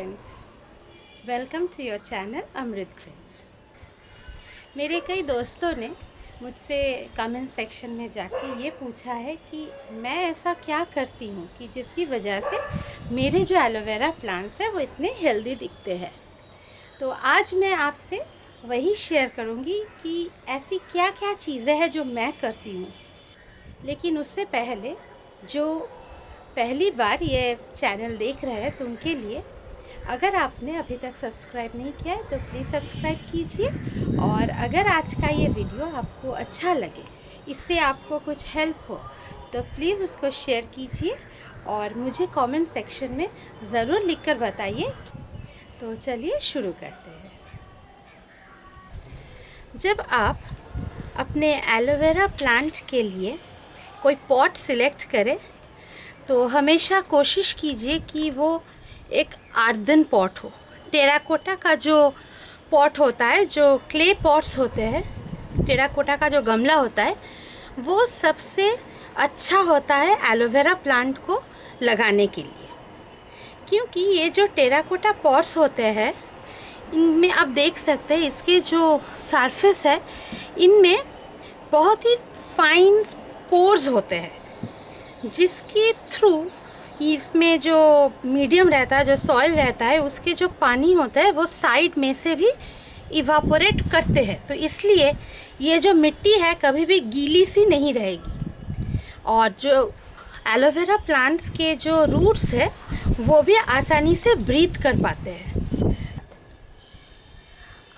Friends, welcome to your channel Amrit grains. मेरे कई दोस्तों ने मुझसे कमेंट सेक्शन में जाके ये पूछा है कि मैं ऐसा क्या करती हूँ कि जिसकी वजह से मेरे जो एलोवेरा प्लांट्स हैं वो इतने हेल्दी दिखते हैं। तो आज मैं आपसे वही शेयर करूँगी कि ऐसी क्या क्या चीज़ें हैं जो मैं करती हूँ। लेकिन उससे पहले जो पहली बार ये चैनल देख रहे हैं तो उनके लिए, अगर आपने अभी तक सब्सक्राइब नहीं किया है तो प्लीज़ सब्सक्राइब कीजिए। और अगर आज का ये वीडियो आपको अच्छा लगे, इससे आपको कुछ हेल्प हो, तो प्लीज़ उसको शेयर कीजिए और मुझे कमेंट सेक्शन में ज़रूर लिखकर बताइए। तो चलिए शुरू करते हैं। जब आप अपने एलोवेरा प्लांट के लिए कोई पॉट सिलेक्ट करें तो हमेशा कोशिश कीजिए कि वो एक आर्दन पॉट हो। टेराकोटा का जो पॉट होता है, जो क्ले पॉट्स होते हैं, टेराकोटा का जो गमला होता है, वो सबसे अच्छा होता है एलोवेरा प्लांट को लगाने के लिए। क्योंकि ये जो टेराकोटा पॉट्स होते हैं, इनमें आप देख सकते हैं इसके जो सरफेस है, इनमें बहुत ही फाइन पोर्स होते हैं, जिसके थ्रू इसमें जो मीडियम रहता है, जो सॉइल रहता है, उसके जो पानी होता है वो साइड में से भी इवापोरेट करते हैं। तो इसलिए ये जो मिट्टी है कभी भी गीली सी नहीं रहेगी और जो एलोवेरा प्लांट्स के जो रूट्स है वो भी आसानी से ब्रीथ कर पाते हैं।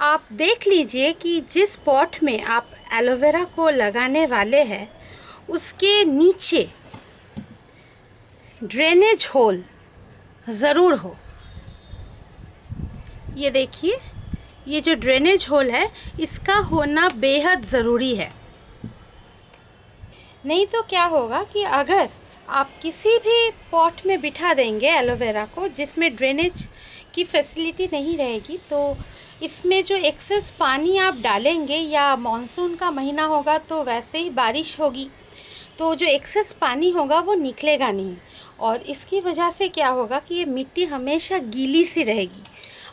आप देख लीजिए कि जिस पॉट में आप एलोवेरा को लगाने वाले हैं उसके नीचे ड्रेनेज होल ज़रूर हो। ये देखिए, ये जो ड्रेनेज होल है इसका होना बेहद ज़रूरी है। नहीं तो क्या होगा कि अगर आप किसी भी पॉट में बिठा देंगे एलोवेरा को जिसमें ड्रेनेज की फैसिलिटी नहीं रहेगी, तो इसमें जो एक्सेस पानी आप डालेंगे, या मॉनसून का महीना होगा तो वैसे ही बारिश होगी, तो जो एक्सेस पानी होगा वो निकलेगा नहीं और इसकी वजह से क्या होगा कि ये मिट्टी हमेशा गीली सी रहेगी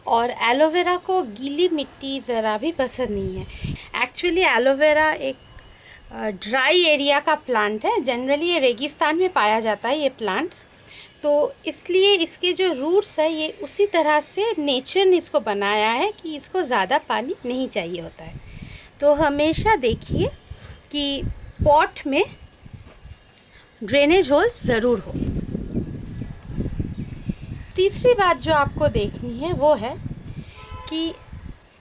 और एलोवेरा को गीली मिट्टी ज़रा भी पसंद नहीं है। एक्चुअली एलोवेरा एक ड्राई एरिया का प्लांट है। जनरली ये रेगिस्तान में पाया जाता है ये प्लांट्स, तो इसलिए इसके जो रूट्स है ये उसी तरह से नेचर ने इसको बनाया है कि इसको ज़्यादा पानी नहीं चाहिए होता है। तो हमेशा देखिए कि पॉट में ड्रेनेज होल ज़रूर हो। तीसरी बात जो आपको देखनी है वो है कि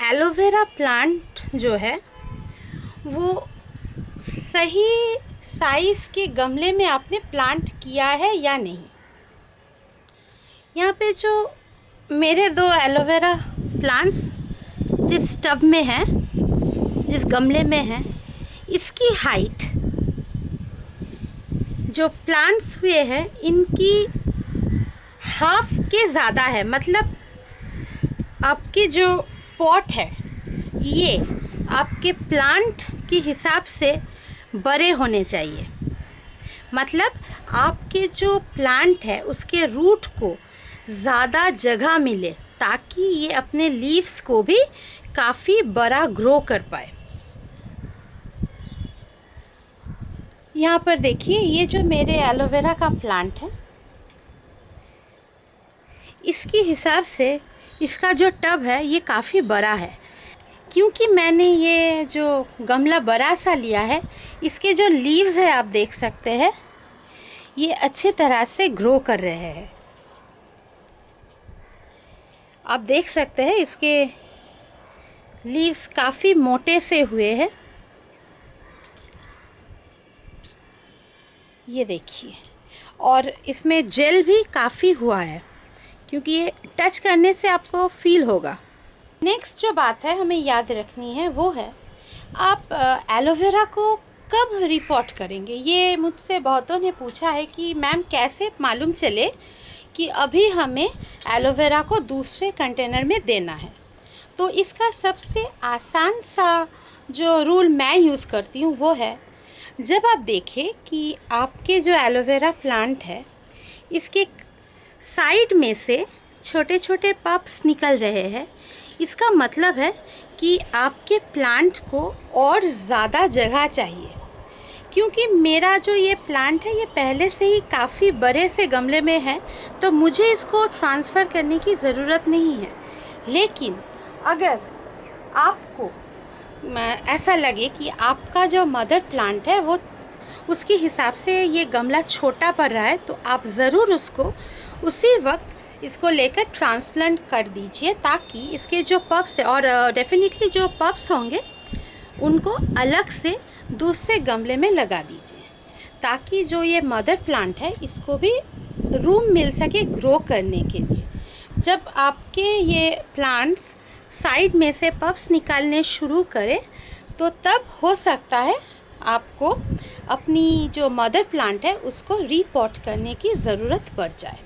एलोवेरा प्लांट जो है वो सही साइज़ के गमले में आपने प्लांट किया है या नहीं। यहाँ पे जो मेरे दो एलोवेरा प्लांट्स जिस टब में हैं, जिस गमले में हैं, इसकी हाइट जो प्लांट्स हुए हैं इनकी हाफ के ज़्यादा है। मतलब आपके जो पॉट है ये आपके प्लांट के हिसाब से बड़े होने चाहिए। मतलब आपके जो प्लांट है उसके रूट को ज़्यादा जगह मिले ताकि ये अपने लीव्स को भी काफ़ी बड़ा ग्रो कर पाए। यहाँ पर देखिए, ये जो मेरे एलोवेरा का प्लांट है इसके हिसाब से इसका जो टब है ये काफ़ी बड़ा है। क्योंकि मैंने ये जो गमला बड़ा सा लिया है, इसके जो लीव्स है आप देख सकते हैं ये अच्छे तरह से ग्रो कर रहे हैं। आप देख सकते हैं इसके लीव्स काफ़ी मोटे से हुए हैं। ये देखिए, और इसमें जेल भी काफ़ी हुआ है क्योंकि ये टच करने से आपको फील होगा। नेक्स्ट जो बात है हमें याद रखनी है वो है आप एलोवेरा को कब रिपोर्ट करेंगे। ये मुझसे बहुतों ने पूछा है कि मैम कैसे मालूम चले कि अभी हमें एलोवेरा को दूसरे कंटेनर में देना है। तो इसका सबसे आसान सा जो रूल मैं यूज़ करती हूँ वो है, जब आप देखें कि आपके जो एलोवेरा प्लांट है इसके साइड में से छोटे छोटे पप्स निकल रहे हैं, इसका मतलब है कि आपके प्लांट को और ज़्यादा जगह चाहिए। क्योंकि मेरा जो ये प्लांट है ये पहले से ही काफ़ी बड़े से गमले में है, तो मुझे इसको ट्रांसफ़र करने की ज़रूरत नहीं है। लेकिन अगर आपको ऐसा लगे कि आपका जो मदर प्लांट है वो उसके हिसाब से ये गमला छोटा पड़ रहा है, तो आप ज़रूर उसको उसी वक्त इसको लेकर ट्रांसप्लांट कर दीजिए, ताकि इसके जो पप्स है और डेफिनेटली जो पप्स होंगे उनको अलग से दूसरे गमले में लगा दीजिए, ताकि जो ये मदर प्लांट है इसको भी रूम मिल सके ग्रो करने के लिए। जब आपके ये प्लांट्स साइड में से पप्स निकालने शुरू करें तो तब हो सकता है आपको अपनी जो मदर प्लांट है उसको रीपॉट करने की ज़रूरत पड़ जाए।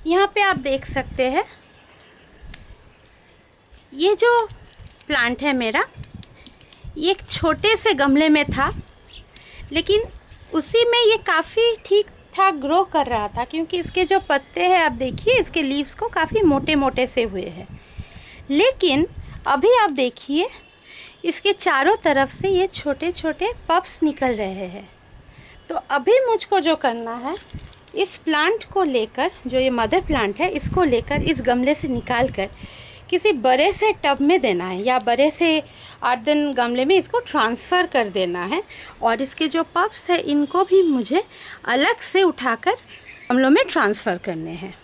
यहाँ पे आप देख सकते हैं ये जो प्लांट है मेरा, ये एक छोटे से गमले में था, लेकिन उसी में ये काफ़ी ठीक ठाक ग्रो कर रहा था, क्योंकि इसके जो पत्ते हैं आप देखिए, इसके लीव्स को काफ़ी मोटे मोटे से हुए हैं। लेकिन अभी आप देखिए इसके चारों तरफ से ये छोटे छोटे पप्स निकल रहे हैं। तो अभी मुझको जो करना है, इस प्लांट को लेकर, जो ये मदर प्लांट है इसको लेकर इस गमले से निकाल कर किसी बड़े से टब में देना है, या बड़े से अर्दन गमले में इसको ट्रांसफ़र कर देना है। और इसके जो पप्स हैं इनको भी मुझे अलग से उठाकर गमलों में ट्रांसफ़र करने हैं।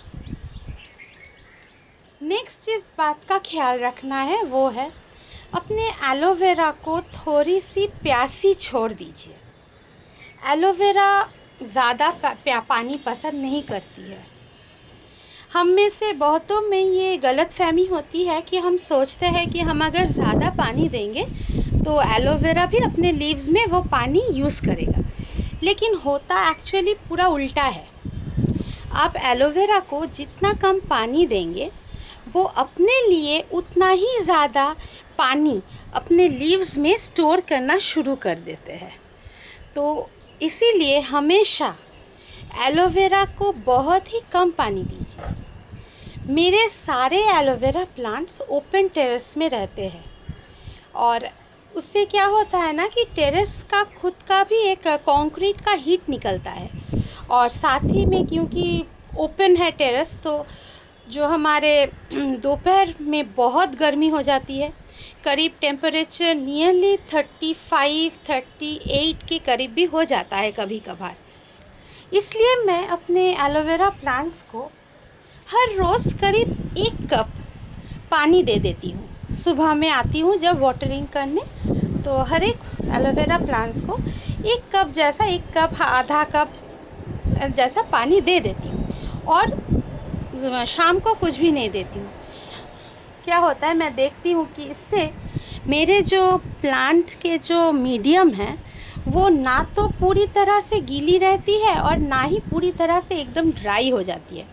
नेक्स्ट जिस बात का ख्याल रखना है वो है, अपने एलोवेरा को थोड़ी सी प्यासी छोड़ दीजिए। एलोवेरा ज़्यादा पानी पसंद नहीं करती है। हम में से बहुतों में ये गलतफहमी होती है कि हम सोचते हैं कि हम अगर ज़्यादा पानी देंगे तो एलोवेरा भी अपने लीव्स में वो पानी यूज़ करेगा, लेकिन होता एक्चुअली पूरा उल्टा है। आप एलोवेरा को जितना कम पानी देंगे वो अपने लिए उतना ही ज़्यादा पानी अपने लीव्स में स्टोर करना शुरू कर देते हैं। तो इसीलिए हमेशा एलोवेरा को बहुत ही कम पानी दीजिए। मेरे सारे एलोवेरा प्लांट्स ओपन टेरेस में रहते हैं, और उससे क्या होता है ना कि टेरेस का खुद का भी एक कंक्रीट का हीट निकलता है, और साथ ही में क्योंकि ओपन है टेरेस, तो जो हमारे दोपहर में बहुत गर्मी हो जाती है, करीब टेम्परेचर नियरली 35-38 के करीब भी हो जाता है कभी कभार। इसलिए मैं अपने एलोवेरा प्लांट्स को हर रोज़ करीब 1 कप पानी दे देती हूँ। सुबह में आती हूँ जब वाटरिंग करने, तो हर एक एलोवेरा प्लांट्स को 1 कप जैसा, 1 कप आधा कप जैसा पानी दे देती हूँ, और शाम को कुछ भी नहीं देती हूँ। क्या होता है, मैं देखती हूँ कि इससे मेरे जो प्लांट के जो मीडियम है वो ना तो पूरी तरह से गीली रहती है और ना ही पूरी तरह से एकदम ड्राई हो जाती है।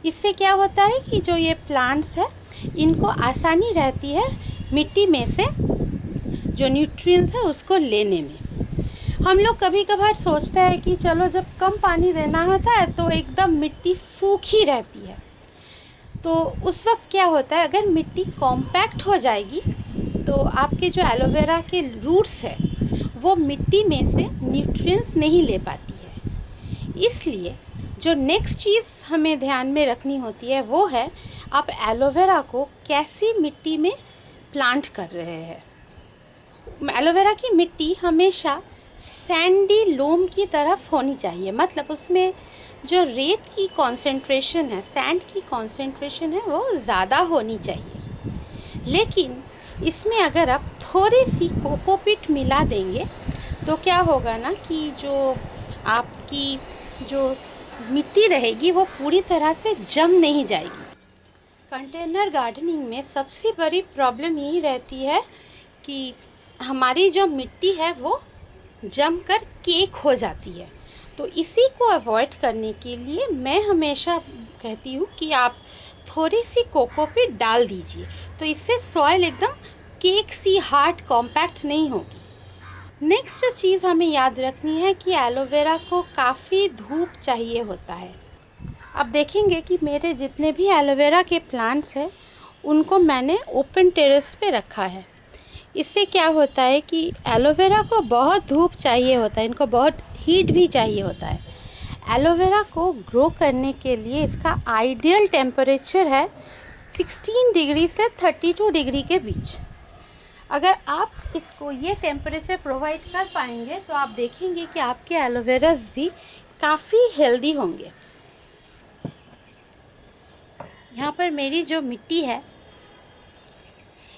इससे क्या होता है कि जो ये प्लांट्स है इनको आसानी रहती है मिट्टी में से जो न्यूट्रिएंट्स है उसको लेने में। हम लोग कभी कभार सोचते हैं कि चलो जब कम पानी देना होता है तो एकदम मिट्टी सूखी रहती है, तो उस वक्त क्या होता है, अगर मिट्टी कॉम्पैक्ट हो जाएगी तो आपके जो एलोवेरा के रूट्स है वो मिट्टी में से न्यूट्रिएंट्स नहीं ले पाती है। इसलिए जो नेक्स्ट चीज़ हमें ध्यान में रखनी होती है वो है, आप एलोवेरा को कैसी मिट्टी में प्लांट कर रहे हैं। एलोवेरा की मिट्टी हमेशा सैंडी लोम की तरफ होनी चाहिए, मतलब उसमें जो रेत की कॉन्सेंट्रेशन है, सैंड की कॉन्सेंट्रेशन है, वो ज़्यादा होनी चाहिए। लेकिन इसमें अगर आप थोड़ी सी कोकोपीट मिला देंगे तो क्या होगा ना कि जो आपकी जो मिट्टी रहेगी वो पूरी तरह से जम नहीं जाएगी। कंटेनर गार्डनिंग में सबसे बड़ी प्रॉब्लम यही रहती है कि हमारी जो मिट्टी है वो जम कर केक हो जाती है। तो इसी को अवॉइड करने के लिए मैं हमेशा कहती हूँ कि आप थोड़ी सी कोकोपीट डाल दीजिए, तो इससे सॉइल एकदम केक सी हार्ड कॉम्पैक्ट नहीं होगी। नेक्स्ट जो चीज़ हमें याद रखनी है कि एलोवेरा को काफ़ी धूप चाहिए होता है। आप देखेंगे कि मेरे जितने भी एलोवेरा के प्लांट्स हैं उनको मैंने ओपन टेरेस पे रखा है। इससे क्या होता है कि एलोवेरा को बहुत धूप चाहिए होता है, इनको बहुत हीट भी चाहिए होता है। एलोवेरा को ग्रो करने के लिए इसका आइडियल टेम्परेचर है 16 डिग्री से 32 डिग्री के बीच। अगर आप इसको ये टेम्परेचर प्रोवाइड कर पाएंगे तो आप देखेंगे कि आपके एलोवेरास भी काफ़ी हेल्दी होंगे। यहाँ पर मेरी जो मिट्टी है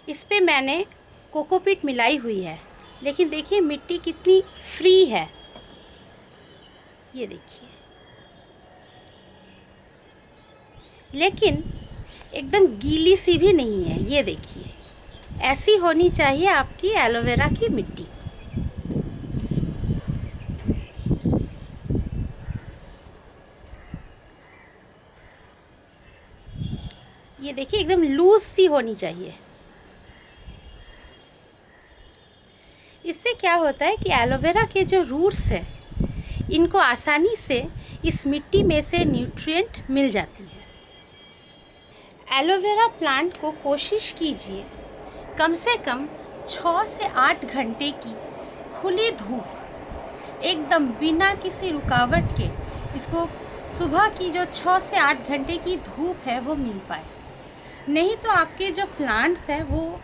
इस पे मैंने कोकोपीट मिलाई हुई है, लेकिन देखिए मिट्टी कितनी फ्री है, ये देखिए, लेकिन एकदम गीली सी भी नहीं है। ये देखिए, ऐसी होनी चाहिए आपकी एलोवेरा की मिट्टी। ये देखिए एकदम लूज सी होनी चाहिए। इससे क्या होता है कि एलोवेरा के जो रूट्स है इनको आसानी से इस मिट्टी में से न्यूट्रिएंट मिल जाती है। एलोवेरा प्लांट को कोशिश कीजिए कम से कम 6 से 8 घंटे की खुली धूप, एकदम बिना किसी रुकावट के इसको सुबह की जो 6 से 8 घंटे की धूप है वो मिल पाए। नहीं तो आपके जो प्लांट्स हैं वो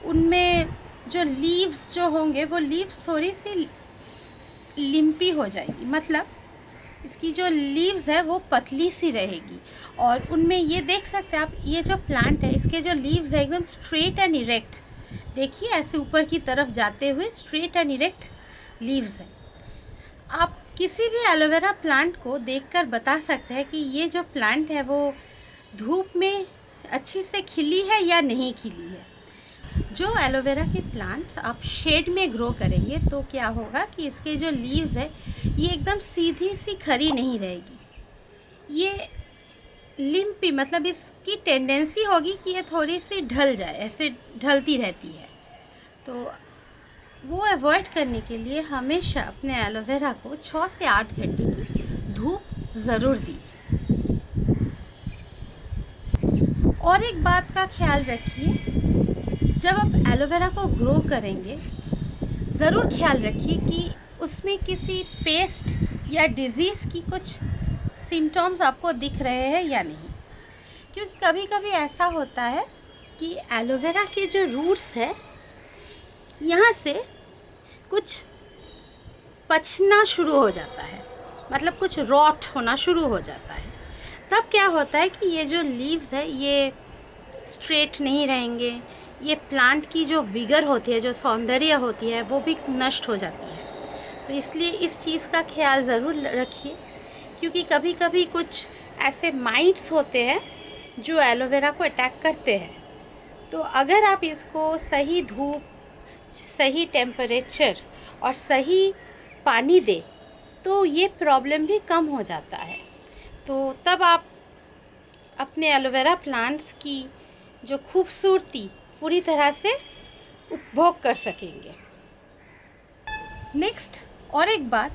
उनमें जो लीव्स जो होंगे वो लीव्स थोड़ी सी लिम्पी हो जाएगी, मतलब इसकी जो लीव्स है वो पतली सी रहेगी। और उनमें ये देख सकते हैं आप, ये जो प्लांट है इसके जो लीव्स है एकदम स्ट्रेट एंड इरेक्ट, देखिए ऐसे ऊपर की तरफ जाते हुए स्ट्रेट एंड इरेक्ट लीव्स है। आप किसी भी एलोवेरा प्लांट को देखकर बता सकते हैं कि ये जो प्लांट है वो धूप में अच्छी से खिली है या नहीं खिली है। जो एलोवेरा के प्लांट्स आप शेड में ग्रो करेंगे तो क्या होगा कि इसके जो लीव्स है ये एकदम सीधी सी खरी नहीं रहेगी, ये लिम्पी, मतलब इसकी टेंडेंसी होगी कि ये थोड़ी सी ढल जाए, ऐसे ढलती रहती है। तो वो अवॉइड करने के लिए हमेशा अपने एलोवेरा को 6 से 8 घंटे की धूप ज़रूर दीजिए। और एक बात का ख्याल रखिए, जब आप एलोवेरा को ग्रो करेंगे ज़रूर ख्याल रखिए कि उसमें किसी पेस्ट या डिज़ीज़ की कुछ सिम्टम्स आपको दिख रहे हैं या नहीं, क्योंकि कभी कभी ऐसा होता है कि एलोवेरा के जो रूट्स है यहाँ से कुछ पचना शुरू हो जाता है, मतलब कुछ रॉट होना शुरू हो जाता है। तब क्या होता है कि ये जो लीव्स है ये स्ट्रेट नहीं रहेंगे, ये प्लांट की जो विगर होती है, जो सौंदर्य होती है वो भी नष्ट हो जाती है। तो इसलिए इस चीज़ का ख्याल ज़रूर रखिए, क्योंकि कभी कभी कुछ ऐसे माइट्स होते हैं जो एलोवेरा को अटैक करते हैं। तो अगर आप इसको सही धूप, सही टेम्परेचर और सही पानी दें तो ये प्रॉब्लम भी कम हो जाता है। तो तब आप अपने एलोवेरा प्लांट्स की जो खूबसूरती पूरी तरह से उपभोग कर सकेंगे। नेक्स्ट और एक बात,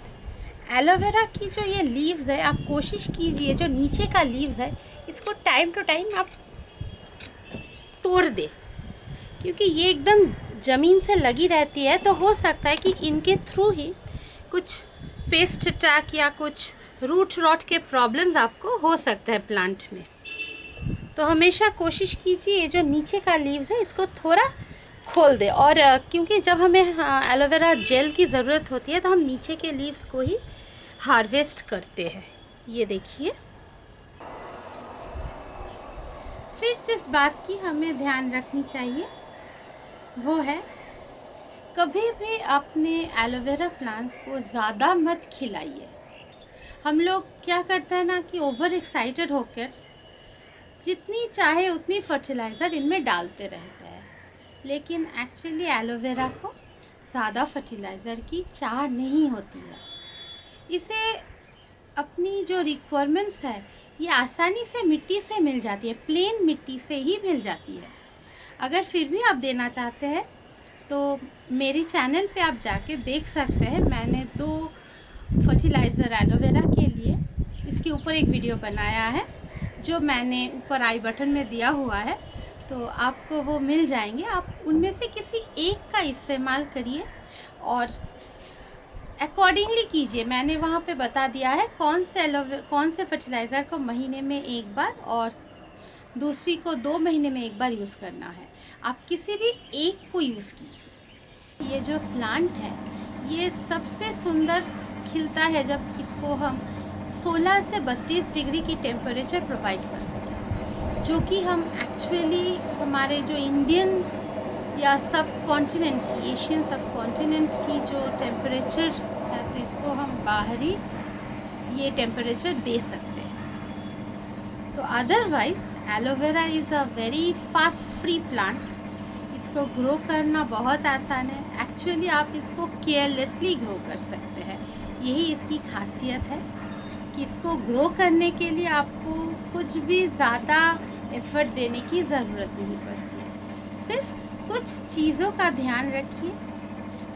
एलोवेरा की जो ये लीव्स है आप कोशिश कीजिए जो नीचे का लीव्स है इसको टाइम टू टाइम आप तोड़ दें, क्योंकि ये एकदम ज़मीन से लगी रहती है तो हो सकता है कि इनके थ्रू ही कुछ पेस्ट अटैक या कुछ रूट रॉट के प्रॉब्लम्स आपको हो सकता है प्लांट में। तो हमेशा कोशिश कीजिए जो नीचे का लीव्स है इसको थोड़ा खोल दे। और क्योंकि जब हमें एलोवेरा जेल की ज़रूरत होती है तो हम नीचे के लीव्स को ही हार्वेस्ट करते हैं। ये देखिए, फिर जिस बात की हमें ध्यान रखनी चाहिए वो है कभी भी अपने एलोवेरा प्लांट्स को ज़्यादा मत खिलाइए। हम लोग क्या करते हैं ना कि ओवर एक्साइटेड होकर जितनी चाहे उतनी फर्टिलाइज़र इनमें डालते रहते हैं, लेकिन एक्चुअली एलोवेरा को ज़्यादा फर्टिलाइज़र की चाह नहीं होती है। इसे अपनी जो रिक्वायरमेंट्स है ये आसानी से मिट्टी से मिल जाती है, प्लेन मिट्टी से ही मिल जाती है। अगर फिर भी आप देना चाहते हैं तो मेरे चैनल पे आप जाके देख सकते हैं, मैंने 2 फर्टिलाइज़र एलोवेरा के लिए इसके ऊपर एक वीडियो बनाया है जो मैंने ऊपर आई बटन में दिया हुआ है, तो आपको वो मिल जाएंगे। आप उनमें से किसी एक का इस्तेमाल करिए और अकॉर्डिंगली कीजिए। मैंने वहाँ पे बता दिया है कौन से फर्टिलाइज़र को महीने में एक बार और दूसरी को 2 महीने में एक बार यूज़ करना है। आप किसी भी एक को यूज़ कीजिए। ये जो प्लांट है ये सबसे सुंदर खिलता है जब इसको हम 16 से 32 डिग्री की टेम्परेचर प्रोवाइड कर सकें, जो कि हम एक्चुअली हमारे जो इंडियन या सब कॉन्टिनेंट की, एशियन सब कॉन्टिनेंट की जो टेम्परेचर है, तो इसको हम बाहरी ये टेम्परेचर दे सकते हैं। तो otherwise aloe vera is a very fast free plant. इसको ग्रो करना बहुत आसान है। एक्चुअली आप इसको केयरलेसली ग्रो कर सकते हैं, यही इसकी खासियत है कि इसको ग्रो करने के लिए आपको कुछ भी ज़्यादा एफर्ट देने की ज़रूरत नहीं पड़ती है। सिर्फ कुछ चीज़ों का ध्यान रखिए,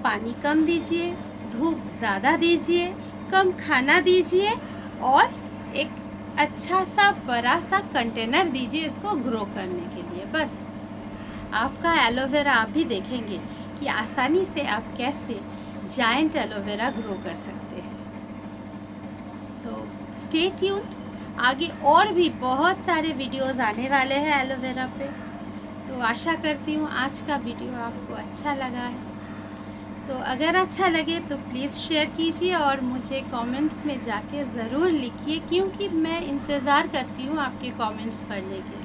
पानी कम दीजिए, धूप ज़्यादा दीजिए, कम खाना दीजिए और एक अच्छा सा बड़ा सा कंटेनर दीजिए इसको ग्रो करने के लिए। बस आपका एलोवेरा आप भी देखेंगे कि आसानी से आप कैसे जायंट एलोवेरा ग्रो कर सकते हैं। तो स्टे ट्यून्ड, आगे और भी बहुत सारे वीडियोस आने वाले हैं एलोवेरा पे। तो आशा करती हूँ आज का वीडियो आपको अच्छा लगा है। तो अगर अच्छा लगे तो प्लीज़ शेयर कीजिए और मुझे कमेंट्स में जाके ज़रूर लिखिए, क्योंकि मैं इंतज़ार करती हूँ आपके कमेंट्स पढ़ने के लिए।